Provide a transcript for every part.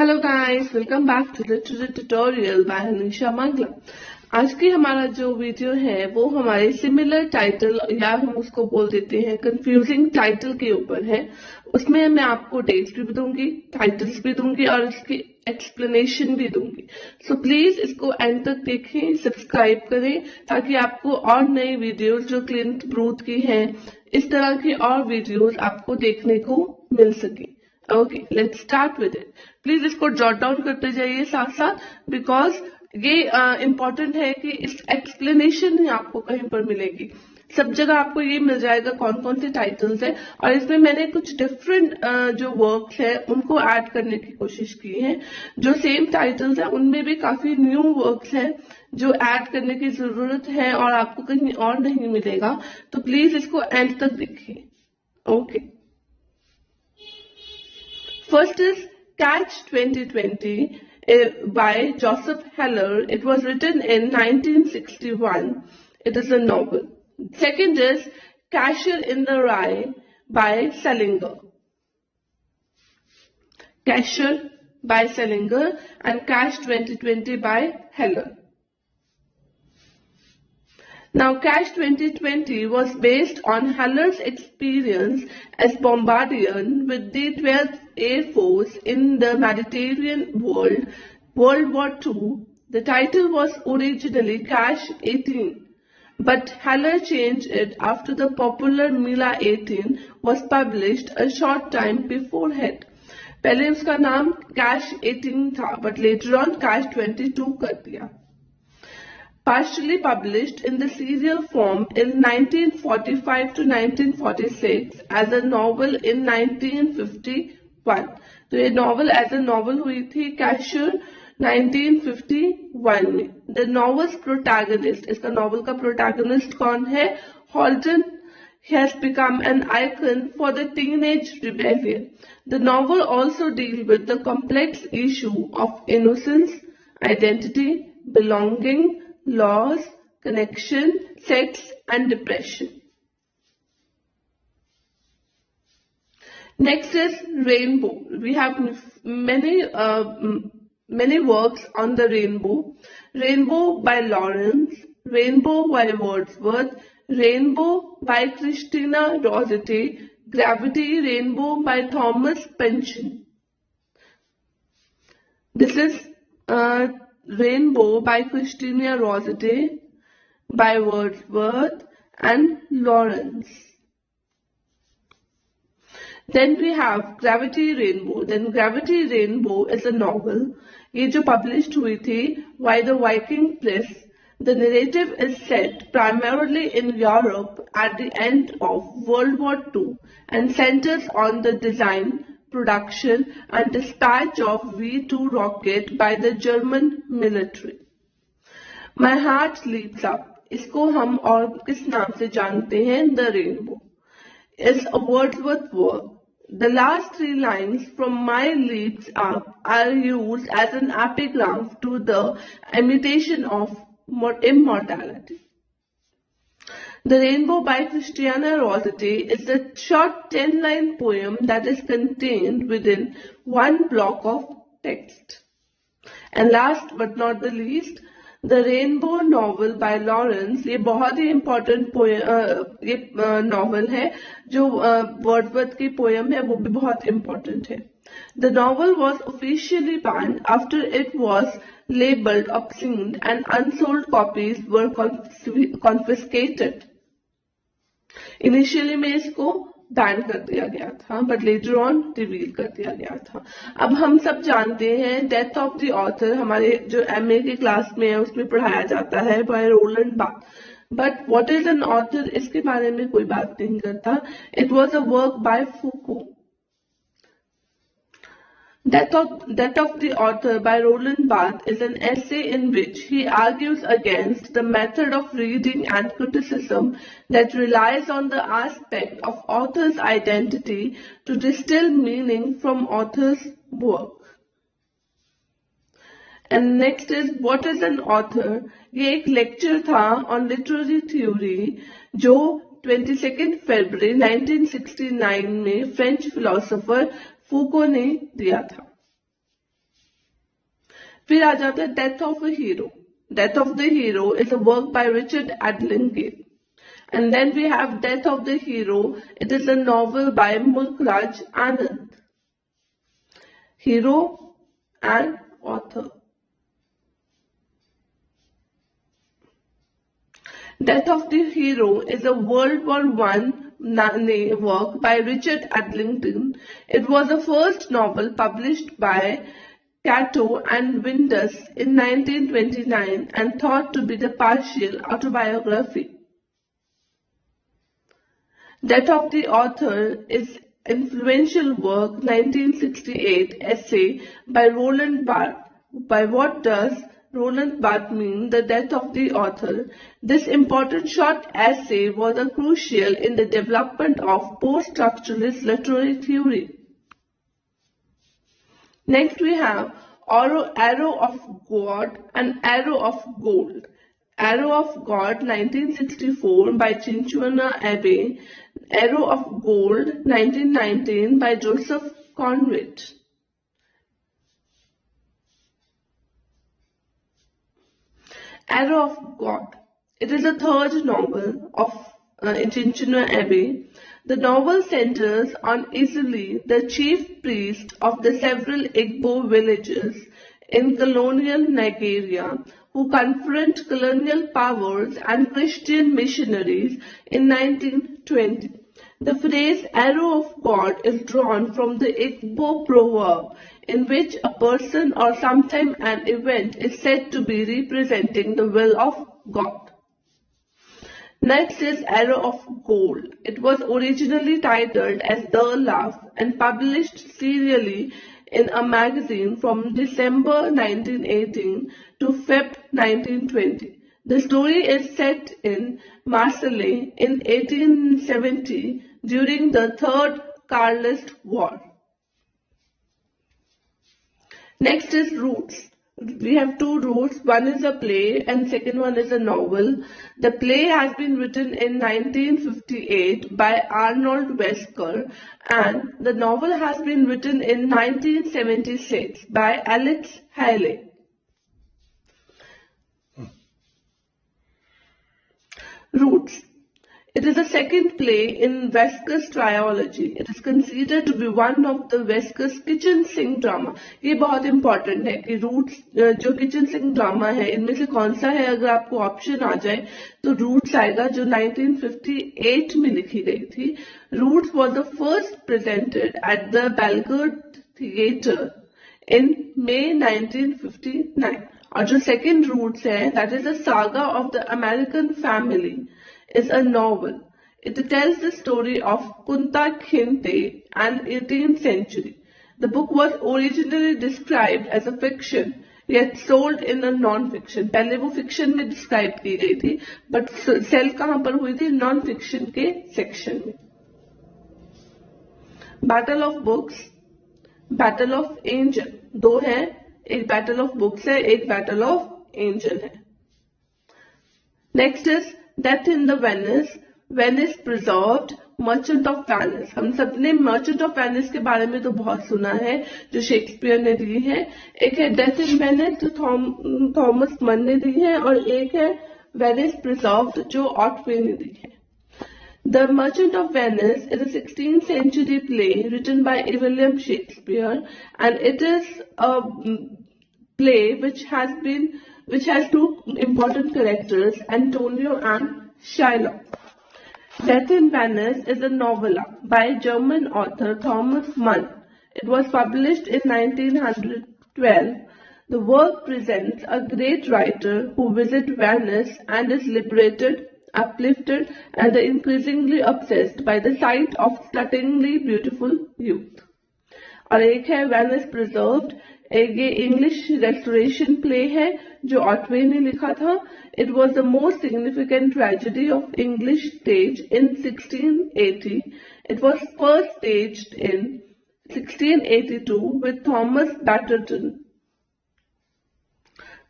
Hello guys, welcome back to literary tutorial by Anisha Mangla. आज की हमारा जो वीडियो है वो हमारे सिमिलर टाइटल या हम उसको बोल देते हैं कंफ्यूजिंग टाइटल के ऊपर है। उसमें मैं आपको डेट्स भी दूंगी, टाइटल्स भी दूंगी और इसकी एक्सप्लेनेशन भी दूंगी। सो प्लीज इसको एंड तक देखें, सब्सक्राइब करें ताकि आपको और नई वीडियोस जो क्लिंट ब्रूथ की हैं इस तरह की और वीडियोस आपको देखने को मिल सके। Okay, let's start with it. Please इसको जॉट डाउन करते जाइए साथ साथ, बिकॉज ये इम्पोर्टेंट है कि इस एक्सप्लेनेशन ही आपको कहीं पर मिलेगी। सब जगह आपको ये मिल जाएगा कौन कौन से टाइटल्स है, और इसमें मैंने कुछ डिफरेंट जो वर्क्स है उनको ऐड करने की कोशिश की है। जो सेम टाइटल्स है उनमें भी काफी न्यू वर्क्स है जो ऐड करने की जरूरत है और आपको कहीं और नहीं मिलेगा। तो प्लीज इसको एंड तक देखिए। Okay, first is Catch 2020 by Joseph Heller. It was written in 1961. It is a novel. Second is Cashier in the Rye by Salinger. Cashier by Salinger and Catch 2020 by Heller. Now, Catch 2020 was based on Heller's experience as bombardier with the 12th Air Force in the Mediterranean World War II. The title was originally Catch 18, but Heller changed it after the popular Mila 18 was published a short time beforehand. पहले उसका नाम Catch 18 था, but later on Catch 22 कर दिया. Partially published in the serial form in 1945 to 1946 as a novel in 1951. तो ये novel as a novel हुई थी Cashier 1951 में. The novel's protagonist, इसका novel का protagonist कौन है? Holden has become an icon for the teenage rebellion. The novel also deals with the complex issue of innocence, identity, belonging, loss, connection, sex, and depression. Next is rainbow. We have many works on the rainbow. Rainbow by Lawrence, Rainbow by Wordsworth, Rainbow by Christina Rossetti, Gravity Rainbow by Thomas Pynchon. This is Rainbow by Christina Rossetti, by Wordsworth and Lawrence. Then we have Gravity Rainbow. Then Gravity Rainbow is a novel. ये जो published हुई थी by the Viking Press. The narrative is set primarily in Europe at the end of World War II and centers on the design, production and dispatch of V-2 rocket by the German military. My heart leaps up. इसको हम और किस नाम से जानते हैं? The Rainbow is a Wordsworth work. The last three lines from my leaps up are used as an epigram to the imitation of immortality. The Rainbow by Christina Rossetti is a short 10-line poem that is contained within one block of text. And last but not the least, The Rainbow novel by Lawrence. ये बहुत ही important ये novel है जो Wordsworth की poem है, वो भी बहुत important है. The novel was officially banned after it was labeled obscene and unsold copies were confiscated. Initially में इसको बैन कर दिया गया था, बट लेटर ऑन रिवील कर दिया गया था. अब हम सब जानते हैं डेथ ऑफ द ऑथर हमारे जो एमए की क्लास में है उसमें पढ़ाया जाता है by Roland Barthes. But what is an author, इसके बारे में कोई बात नहीं करता. It was a work by Foucault. Death of the Author by Roland Barthes is an essay in which he argues against the method of reading and criticism that relies on the aspect of author's identity to distill meaning from author's work. And next is What is an Author? ये एक lecture था on literary theory जो 22 फरवरी 1969 में French philosopher फूको ने दिया था. फिर आ जाता है death of a hero. Death of the hero is a work by Richard एडलिंगे. And then we have Death of the Hero. It is a novel by Mulkraj Anand. Hero and author. Death of the Hero is a World War I work by Richard Adlington. It was the first novel published by Cato and Windus in 1929 and thought to be the partial autobiography. Death of the Author is influential work 1968 essay by Roland Barthes. By what does Roland Barthes mean the death of the author? This important short essay was crucial in the development of post-structuralist literary theory. Next we have Arrow of God and Arrow of Gold. Arrow of God 1964 by Chinchuana Abbey. Arrow of Gold 1919 by Joseph Conrad. Arrow of God. It is the third novel of Chinchuana Abbey. The novel centers on Isili, the chief priest of the several Igbo villages in colonial Nigeria, who confront colonial powers and Christian missionaries in 1920. The phrase Arrow of God is drawn from the Igbo proverb in which a person or sometime an event is said to be representing the will of God. Next is Arrow of Gold. It was originally titled as The Love and published serially in a magazine from December 1918 to Feb 1920. The story is set in Marseille in 1870 during the Third Carlist War. Next is Roots. We have two roots. One is a play and second one is a novel. The play has been written in 1958 by Arnold Wesker and the novel has been written in 1976 by Alex Haley. Roots. It is the second play in Wesker's trilogy. It is considered to be one of the Wesker's kitchen sink drama. ये बहुत important है कि Roots जो kitchen sink drama है इनमें से कौन सा है अगर आपको ऑप्शन आ जाए तो Roots आएगा जो 1958 में लिखी गई थी. Roots was the first presented at the Belgrade Theatre in May 1959. और जो second Roots है that is the saga of the American family. Is a novel. It tells the story of Kunta Kinte and 18th century. The book was originally described as a fiction, yet sold in a non-fiction. पहले वो fiction में describe की गई थी, but sell कहाँ पर हुई थी? Non-fiction के section में. Battle of Books, Battle of Angel. दो हैं, एक Battle of Books है, एक Battle of Angel है. Next is Death in the Venice, Venice Preserved, Merchant of Venice. हम सबने Merchant of Venice के बारे में तो बहुत सुना है जो शेक्सपियर ने दी है. एक है Death in Venice जो थॉमस मन ने दी है और एक है Venice Preserved जो ऑटवे ने दी है. The Merchant of Venice is a 16th century play written by William Shakespeare and it is a play which has two important characters, Antonio and Shylock. Death in Venice is a novella by German author Thomas Mann. It was published in 1912. The work presents a great writer who visits Venice and is liberated, uplifted, and increasingly obsessed by the sight of startlingly beautiful youth. और एक है Venice Preserved. ये English restoration play है जो Otway ने लिखा था. It was the most significant tragedy of English stage in 1680. It was first staged in 1682 with Thomas Batterton.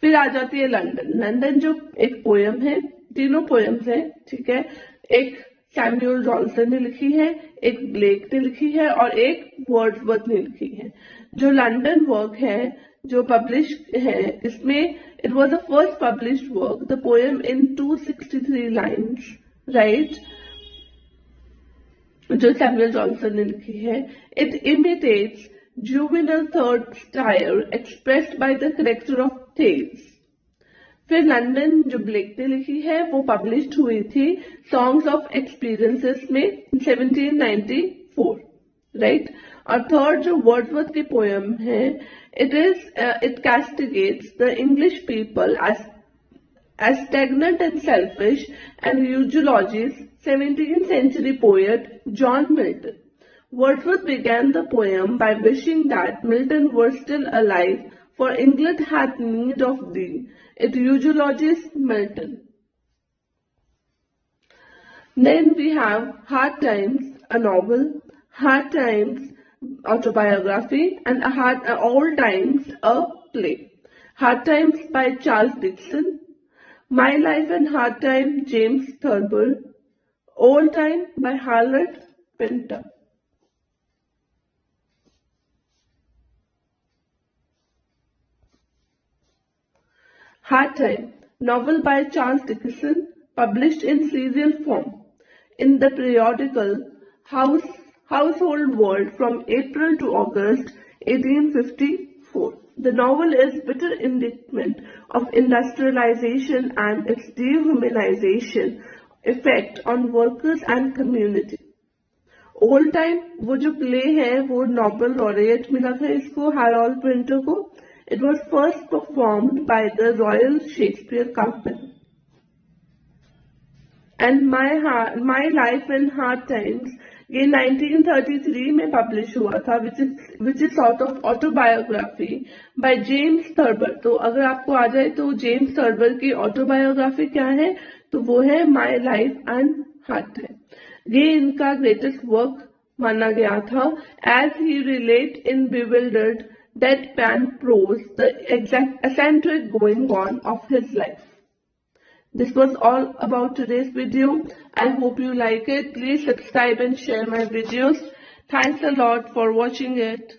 फिर आ जाती है लंदन. लंदन जो एक पोयम है, तीनों पोयम्स हैं, ठीक है. एक सैमुअल जॉनसन ने लिखी है, एक ब्लेक ने लिखी है और एक वर्ड्सवर्थ ने लिखी है। जो लंदन वर्क है जो पब्लिश है, इसमें it was the first published work, the poem in 263 lines, right, जो सैमुअल जॉनसन ने लिखी है। It imitates juvenile third style expressed by the character of tales। फिर लंदन जो ब्लेक ने लिखी है वो पब्लिश्ड हुई थी सॉन्ग्स ऑफ एक्सपीरियंसेस में 1794, राइट। और थर्ड जो वर्ड्सवर्थ की पोएम है, it castigates the English people as stagnant and selfish and eulogies 17th century poet John Milton। Wordsworth began the poem by wishing that Milton were still alive, for England had need of thee. It eulogizes Milton. Then we have Hard Times, a novel, Hard Times, autobiography, and All Times, a play. Hard Times by Charles Dickens, My Life and Hard Time, James Thurber, Old Time by Harriet Pinter. Hard Time, novel by Charles Dickens, published in serial form in the periodical Household World from April to August 1854. The novel is bitter indictment of industrialization and its dehumanization effect on workers and community. Old Time, वो जो play है वो Nobel laureate मिला था इसको, Harold Pinter को। It was first performed by the Royal Shakespeare Company. And My Life in Hard Times, ये 1933 में पब्लिश हुआ था, which is sort of autobiography by James Thurber। तो अगर आपको आ जाए तो जेम्स थर्बर की ऑटोबायोग्राफी क्या है, तो वो है My Life and Hard Time। ये इनका ग्रेटेस्ट वर्क माना गया था, as he relate in bewildered deadpan prose the exact eccentric going on of his life. This was all about today's video. I hope you like it. Please subscribe and share my videos. Thanks a lot for watching it.